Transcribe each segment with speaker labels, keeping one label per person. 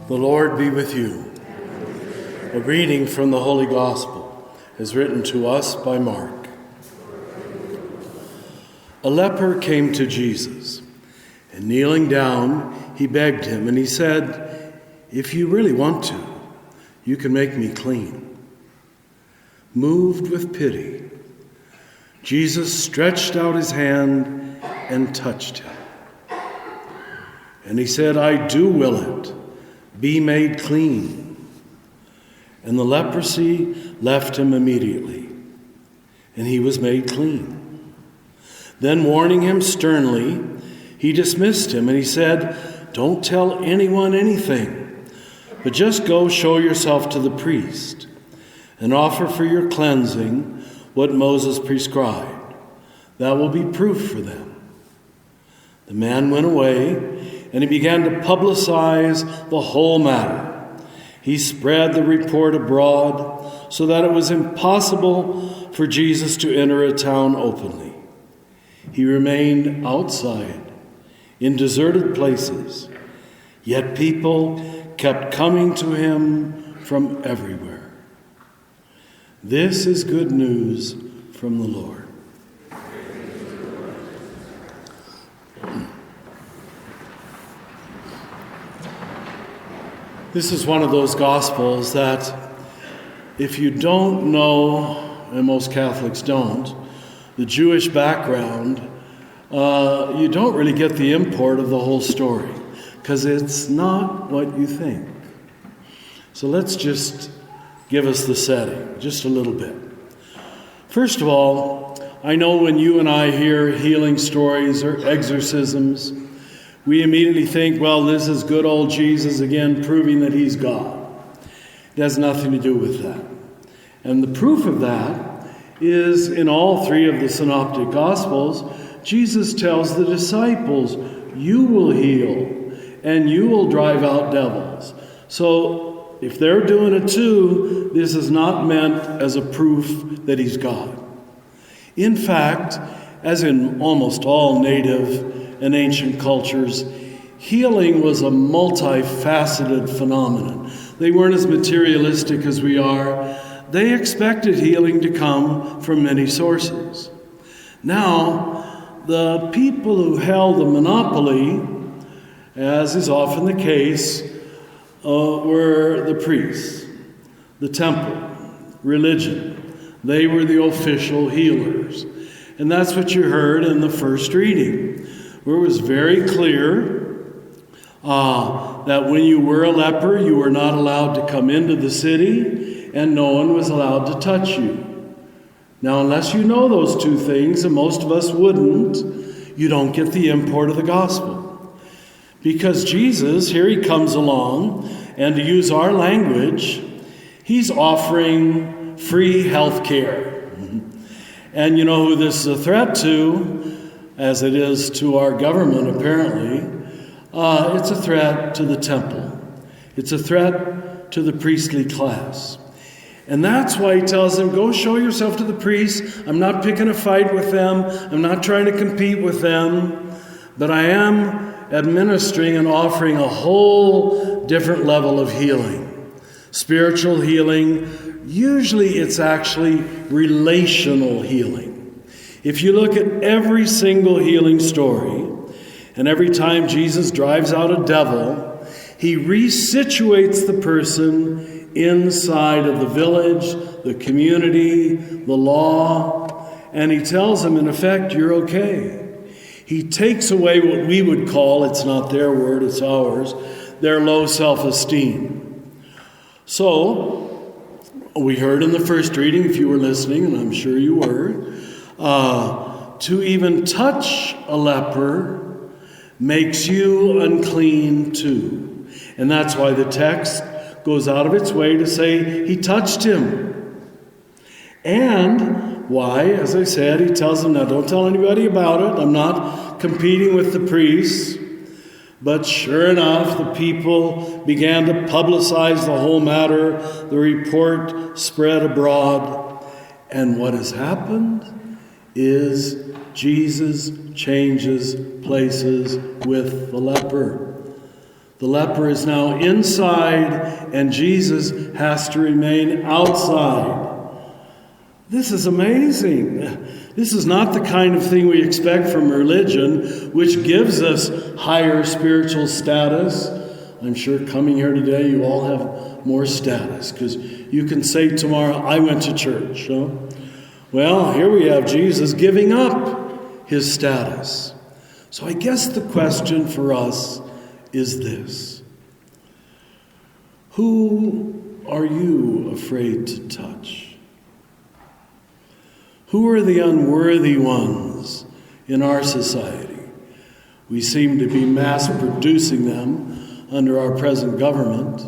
Speaker 1: The Lord be with you. A reading from the Holy Gospel is written to us by Mark. A leper came to Jesus, and kneeling down, he begged him, and he said, "If you really want to, you can make me clean." Moved with pity, Jesus stretched out his hand and touched him. And he said, "I do will it. Be made clean." And the leprosy left him immediately, and he was made clean. Then, warning him sternly, he dismissed him, and he said, "Don't tell anyone anything, but just go show yourself to the priest and offer for your cleansing what Moses prescribed. That will be proof for them." The man went away, and he began to publicize the whole matter. He spread the report abroad so that it was impossible for Jesus to enter a town openly. He remained outside in deserted places, yet people kept coming to him from everywhere. This is good news from the Lord. This is one of those Gospels that if you don't know, and most Catholics don't, the Jewish background, you don't really get the import of the whole story, because it's not what you think. So let's just give us the setting, just a little bit. First of all, I know when you and I hear healing stories or exorcisms, we immediately think, well, this is good old Jesus again proving that he's God. It has nothing to do with that. And the proof of that is in all three of the synoptic Gospels, Jesus tells the disciples, "You will heal and you will drive out devils." So if they're doing it too, this is not meant as a proof that he's God. In fact, as in almost all native and ancient cultures, healing was a multifaceted phenomenon. They weren't as materialistic as we are. They expected healing to come from many sources. Now, the people who held the monopoly, as is often the case, were the priests, the temple, religion. They were the official healers. And that's what you heard in the first reading, where it was very clear that when you were a leper, you were not allowed to come into the city, and no one was allowed to touch you. Now, unless you know those two things, and most of us wouldn't, you don't get the import of the gospel. Because Jesus, here he comes along, and to use our language, he's offering free health care. And you know who this is a threat to, as it is to our government apparently? It's a threat to the temple. It's a threat to the priestly class. And that's why he tells them, go show yourself to the priests. I'm not picking a fight with them. I'm not trying to compete with them. But I am administering and offering a whole different level of healing. Spiritual healing. Usually it's actually relational healing. If you look at every single healing story, and every time Jesus drives out a devil, he resituates the person inside of the village, the community, the law, and he tells them, in effect, you're okay. He takes away what we would call, it's not their word, it's ours, their low self-esteem. So, we heard in the first reading, if you were listening, and I'm sure you were, to even touch a leper makes you unclean too. And that's why the text goes out of its way to say he touched him. And why? As I said, he tells them, now don't tell anybody about it. I'm not competing with the priests. But sure enough, the people began to publicize the whole matter. The report spread abroad. And what has happened is Jesus changes places with the leper. The leper is now inside, and Jesus has to remain outside. This is amazing. This is not the kind of thing we expect from religion, which gives us higher spiritual status. I'm sure coming here today, you all have more status, because you can say tomorrow, I went to church. Huh? Well, here we have Jesus giving up his status. So I guess the question for us is this: who are you afraid to touch? Who are the unworthy ones in our society? We seem to be mass producing them under our present government,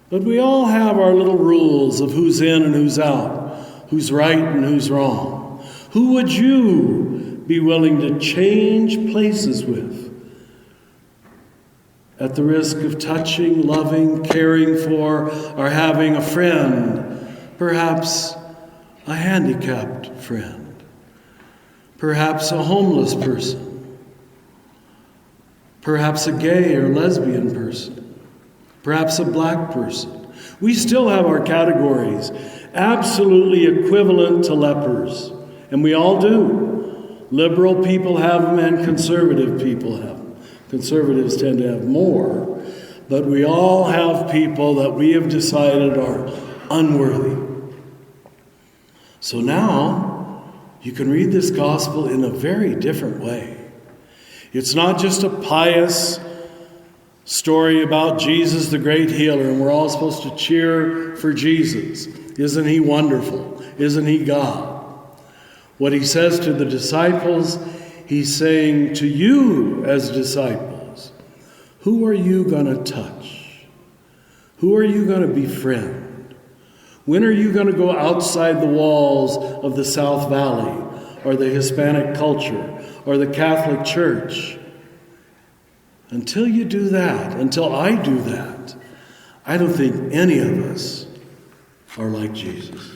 Speaker 1: but we all have our little rules of who's in and who's out, who's right and who's wrong. Who would you be willing to change places with, at the risk of touching, loving, caring for, or having a friend, perhaps a handicapped friend, perhaps a homeless person, perhaps a gay or lesbian person, perhaps a black person? We still have our categories absolutely equivalent to lepers, and we all do. Liberal people have them and conservative people have them. Conservatives tend to have more, but we all have people that we have decided are unworthy. So now you can read this gospel in a very different way. It's not just a pious story about Jesus, the great healer, and we're all supposed to cheer for Jesus. Isn't he wonderful? Isn't he God? What he says to the disciples, he's saying to you as disciples, who are you going to touch? Who are you going to befriend? When are you going to go outside the walls of the South Valley or the Hispanic culture or the Catholic Church? Until you do that, until I do that, I don't think any of us are like Jesus.